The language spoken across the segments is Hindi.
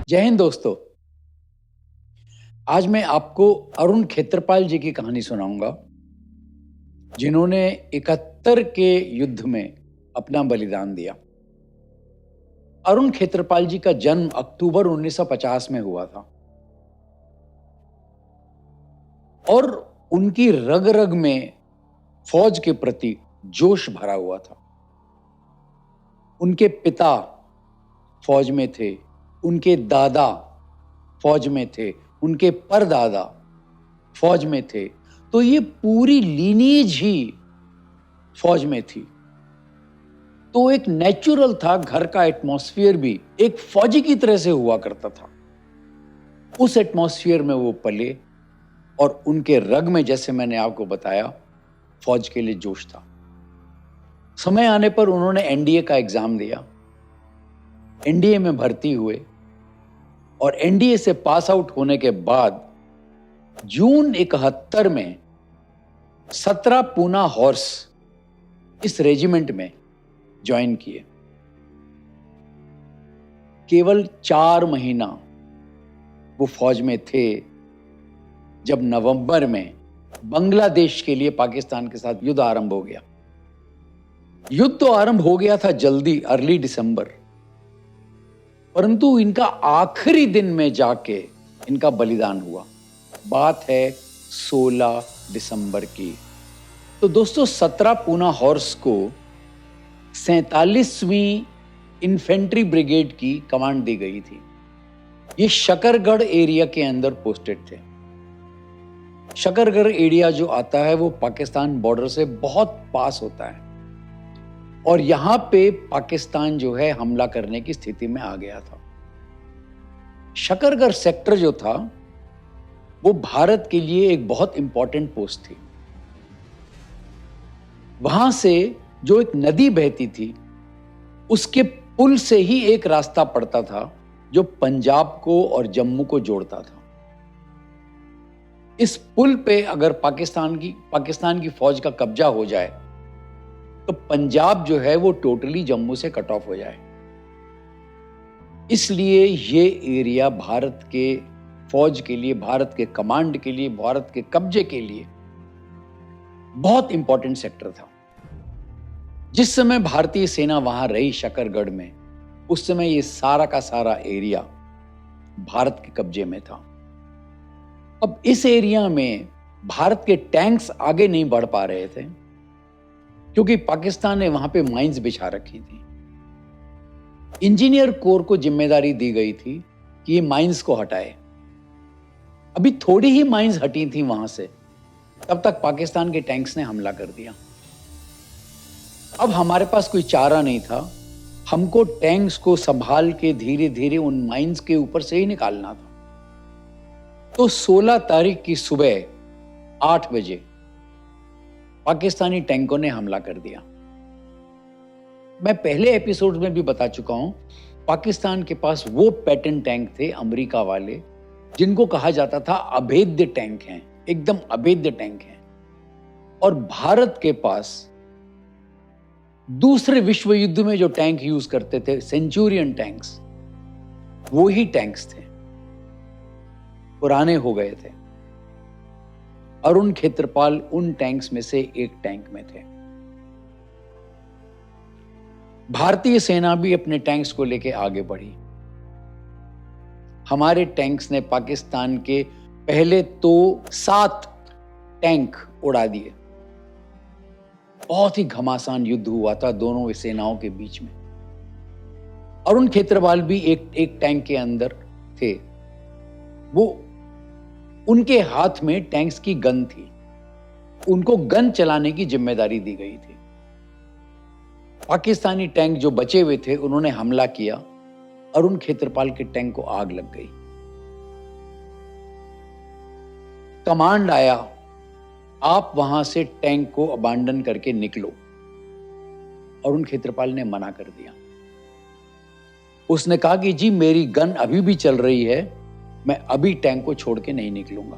जय हिंद दोस्तों। आज मैं आपको अरुण खेत्रपाल जी की कहानी सुनाऊंगा, जिन्होंने 71 के युद्ध में अपना बलिदान दिया। अरुण खेत्रपाल जी का जन्म अक्टूबर 1950 में हुआ था और उनकी रग रग में फौज के प्रति जोश भरा हुआ था। उनके पिता फौज में थे, उनके दादा फौज में थे, उनके परदादा फौज में थे, तो ये पूरी लीनिएज ही फौज में थी। तो एक नेचुरल था, घर का एटमॉस्फेयर भी एक फौजी की तरह से हुआ करता था। उस एटमॉस्फेयर में वो पले और उनके रग में, जैसे मैंने आपको बताया, फौज के लिए जोश था। समय आने पर उन्होंने एनडीए का एग्जाम दिया, एनडीए में भर्ती हुए और एनडीए से पास आउट होने के बाद जून 71 में 17 पूना हॉर्स इस रेजिमेंट में ज्वाइन किए। केवल 4 महीना वो फौज में थे जब नवंबर में बांग्लादेश के लिए पाकिस्तान के साथ युद्ध आरंभ हो गया। युद्ध तो आरंभ हो गया था जल्दी, अर्ली दिसंबर, परंतु इनका आखिरी दिन में जाके इनका बलिदान हुआ। बात है 16 दिसंबर की। तो दोस्तों, 17 पूना हॉर्स को 47वीं इन्फेंट्री ब्रिगेड की कमांड दी गई थी। ये शकरगढ़ एरिया के अंदर पोस्टेड थे। शकरगढ़ एरिया जो आता है वो पाकिस्तान बॉर्डर से बहुत पास होता है और यहां पे पाकिस्तान जो है हमला करने की स्थिति में आ गया था। शकरगढ़ सेक्टर जो था वो भारत के लिए एक बहुत इंपॉर्टेंट पोस्ट थी। वहां से जो एक नदी बहती थी, उसके पुल से ही एक रास्ता पड़ता था जो पंजाब को और जम्मू को जोड़ता था। इस पुल पे अगर पाकिस्तान की फौज का कब्जा हो जाए तो पंजाब जो है वो टोटली जम्मू से कट ऑफ हो जाए। इसलिए ये एरिया भारत के फौज के लिए, भारत के कमांड के लिए, भारत के कब्जे के लिए बहुत इंपॉर्टेंट सेक्टर था। जिस समय भारतीय सेना वहां रही शकरगढ़ में, उस समय ये सारा का सारा एरिया भारत के कब्जे में था। अब इस एरिया में भारत के टैंक्स आगे नहीं बढ़ पा रहे थे क्योंकि पाकिस्तान ने वहां पे माइंस बिछा रखी थी। इंजीनियर कोर को जिम्मेदारी दी गई थी कि ये माइंस को हटाए। अभी थोड़ी ही माइंस हटी थी वहां से, तब तक पाकिस्तान के टैंक्स ने हमला कर दिया। अब हमारे पास कोई चारा नहीं था, हमको टैंक्स को संभाल के धीरे धीरे उन माइंस के ऊपर से ही निकालना था। तो 16 तारीख की सुबह 8 बजे पाकिस्तानी टैंकों ने हमला कर दिया। मैं पहले एपिसोड में भी बता चुका हूं, पाकिस्तान के पास वो पैटर्न टैंक थे अमेरिका वाले, जिनको कहा जाता था अभेद्य टैंक हैं, एकदम अभेद्य टैंक हैं। और भारत के पास दूसरे विश्व युद्ध में जो टैंक यूज करते थे, सेंचुरियन टैंक्स, वो ही टैंक्स थे, पुराने हो गए थे। अरुण खेत्रपाल उन टैंक्स में से एक टैंक में थे। भारतीय सेना भी अपने टैंक्स को लेकर आगे बढ़ी। हमारे टैंक्स ने पाकिस्तान के पहले तो 7 टैंक उड़ा दिए। बहुत ही घमासान युद्ध हुआ था दोनों सेनाओं के बीच में। अरुण खेत्रपाल भी एक टैंक के अंदर थे। वो उनके हाथ में टैंक्स की गन थी, उनको गन चलाने की जिम्मेदारी दी गई थी। पाकिस्तानी टैंक जो बचे हुए थे उन्होंने हमला किया, अरुण खेत्रपाल के टैंक को आग लग गई। कमांड आया, आप वहां से टैंक को अबांडन करके निकलो। अरुण खेत्रपाल ने मना कर दिया। उसने कहा कि जी, मेरी गन अभी भी चल रही है, मैं अभी टैंक को छोड़ के नहीं निकलूंगा।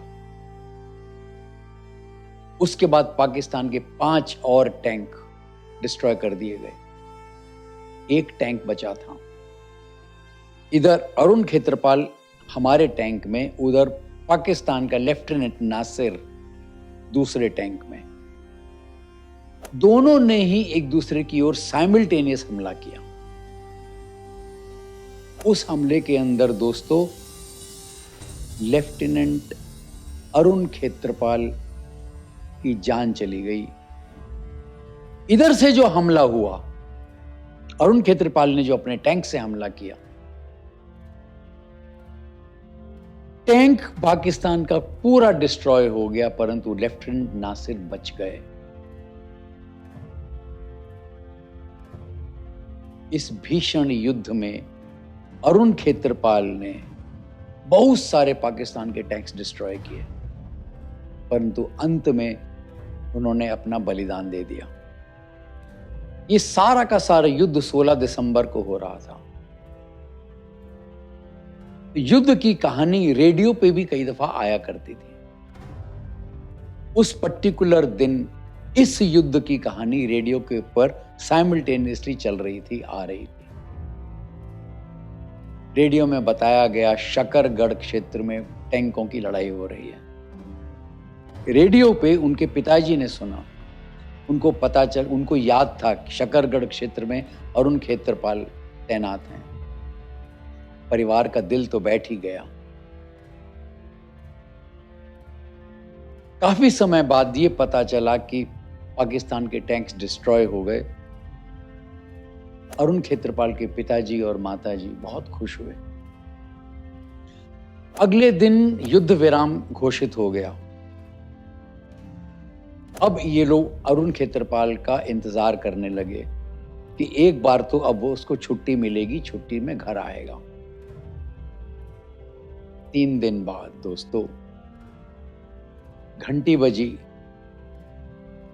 उसके बाद पाकिस्तान के 5 और टैंक डिस्ट्रॉय कर दिए गए। एक टैंक बचा था। इधर अरुण खेत्रपाल हमारे टैंक में, उधर पाकिस्तान का लेफ्टिनेंट नासिर दूसरे टैंक में। दोनों ने ही एक दूसरे की ओर साइमल्टेनियस हमला किया। उस हमले के अंदर दोस्तों लेफ्टिनेंट अरुण खेत्रपाल की जान चली गई। इधर से जो हमला हुआ, अरुण खेत्रपाल ने जो अपने टैंक से हमला किया, टैंक पाकिस्तान का पूरा डिस्ट्रॉय हो गया, परंतु लेफ्टिनेंट नासिर बच गए। इस भीषण युद्ध में अरुण खेत्रपाल ने बहुत सारे पाकिस्तान के टैंक्स डिस्ट्रॉय किए, परंतु अंत में उन्होंने अपना बलिदान दे दिया। ये सारा का सारा युद्ध 16 दिसंबर को हो रहा था। युद्ध की कहानी रेडियो पे भी कई दफा आया करती थी। उस पर्टिकुलर दिन इस युद्ध की कहानी रेडियो के ऊपर साइमल्टेनियसली चल रही थी, आ रही थी। रेडियो में बताया गया शकरगढ़ क्षेत्र में टैंकों की लड़ाई हो रही है। रेडियो पे उनके पिताजी ने सुना, उनको याद था कि शकरगढ़ क्षेत्र में अरुण खेत्रपाल तैनात हैं। परिवार का दिल तो बैठ ही गया। काफी समय बाद ये पता चला कि पाकिस्तान के टैंक्स डिस्ट्रॉय हो गए। अरुण खेत्रपाल के पिताजी और माताजी बहुत खुश हुए। अगले दिन युद्ध विराम घोषित हो गया। अब ये लोग अरुण खेत्रपाल का इंतजार करने लगे कि एक बार तो अब वो उसको छुट्टी मिलेगी, छुट्टी में घर आएगा। 3 दिन बाद दोस्तों घंटी बजी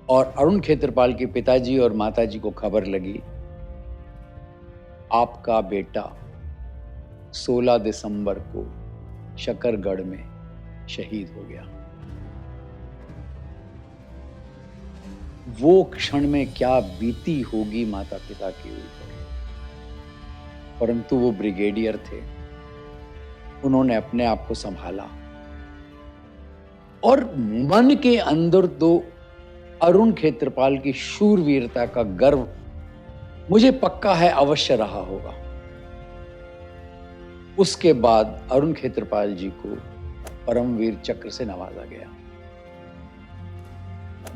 और अरुण खेत्रपाल के पिताजी और माताजी को खबर लगी, आपका बेटा 16 दिसंबर को शकरगढ़ में शहीद हो गया। वो क्षण में क्या बीती होगी माता पिता के ऊपर, परंतु वो ब्रिगेडियर थे। उन्होंने अपने आप को संभाला और मन के अंदर तो अरुण खेत्रपाल की शूरवीरता का गर्व मुझे पक्का है अवश्य रहा होगा। उसके बाद अरुण खेत्रपाल जी को परमवीर चक्र से नवाजा गया।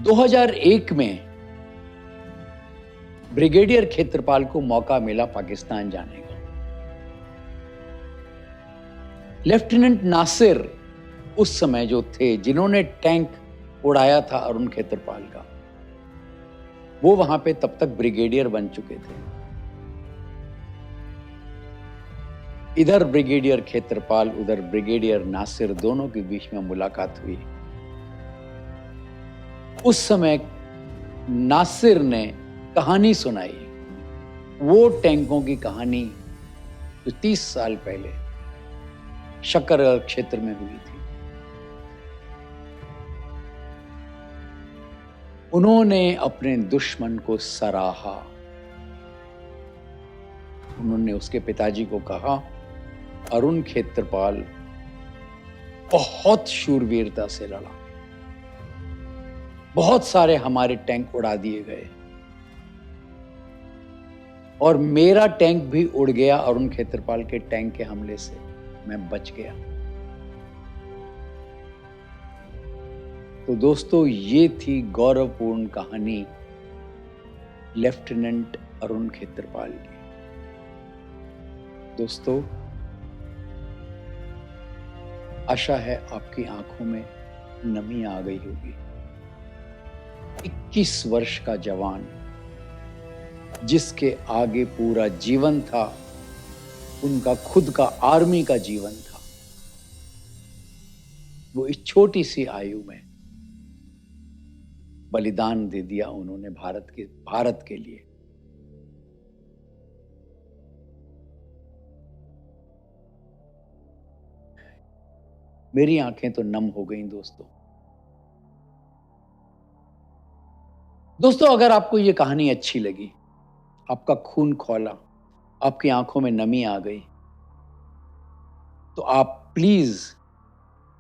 2001 में ब्रिगेडियर खेत्रपाल को मौका मिला पाकिस्तान जाने का। लेफ्टिनेंट नासिर उस समय जो थे, जिन्होंने टैंक उड़ाया था अरुण खेत्रपाल का, वो वहां पे तब तक ब्रिगेडियर बन चुके थे। इधर ब्रिगेडियर खेत्रपाल, उधर ब्रिगेडियर नासिर, दोनों के बीच में मुलाकात हुई। उस समय नासिर ने कहानी सुनाई, वो टैंकों की कहानी जो 30 साल पहले शकरगढ़ क्षेत्र में हुई थी। उन्होंने अपने दुश्मन को सराहा। उन्होंने उसके पिताजी को कहा, अरुण खेत्रपाल बहुत शूरवीरता से लड़ा, बहुत सारे हमारे टैंक उड़ा दिए गए और मेरा टैंक भी उड़ गया। अरुण खेत्रपाल के टैंक के हमले से मैं बच गया। तो दोस्तों, ये थी गौरवपूर्ण कहानी लेफ्टिनेंट अरुण खेत्रपाल की। दोस्तों, आशा है आपकी आंखों में नमी आ गई होगी। 21 वर्ष का जवान जिसके आगे पूरा जीवन था, उनका खुद का आर्मी का जीवन था, वो इस छोटी सी आयु में बलिदान दे दिया उन्होंने भारत के लिए। मेरी आंखें तो नम हो गईं दोस्तों, अगर आपको ये कहानी अच्छी लगी, आपका खून खौला, आपकी आंखों में नमी आ गई, तो आप प्लीज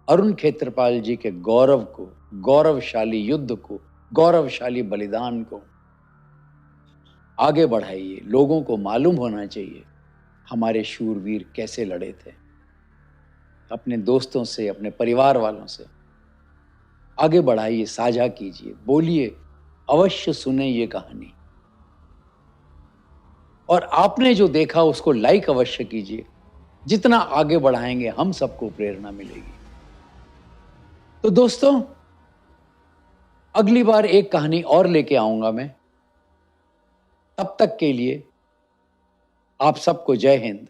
अरुण खेत्रपाल जी के गौरव को, गौरवशाली युद्ध को, गौरवशाली बलिदान को आगे बढ़ाइए। लोगों को मालूम होना चाहिए हमारे शूरवीर कैसे लड़े थे। अपने दोस्तों से, अपने परिवार वालों से आगे बढ़ाइए, साझा कीजिए, बोलिए, अवश्य सुने ये कहानी। और आपने जो देखा उसको लाइक अवश्य कीजिए। जितना आगे बढ़ाएंगे हम सबको प्रेरणा मिलेगी। तो दोस्तों, अगली बार एक कहानी और लेके आऊंगा मैं। तब तक के लिए आप सबको जय हिंद,